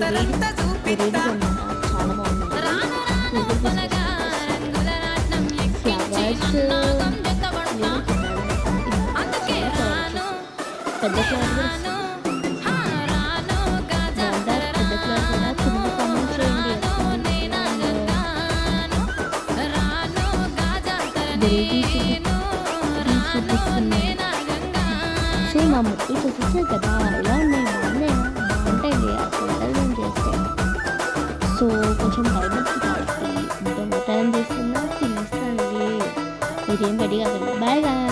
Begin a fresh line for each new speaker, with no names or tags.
వెరైటీగా అనమాట, చాలా బాగుంది. పెద్ద ఫ్లవర్స్ పెద్ద ఫ్లవర్స్ కూడా కింద కామెంట్ చేయండి. సో మా ముక్కలు చూసేసారు కదా, ఎలా ఉన్నాయి, బాగున్నాయి, బాగుంటాయి ఆ ఫోటోలు నేను చేస్తే. సో కొంచెం టైం వచ్చింది కాబట్టి టైం చేస్తున్నా తినేస్తానండి. మీరేం రెడీ కాదండి. Bye bye.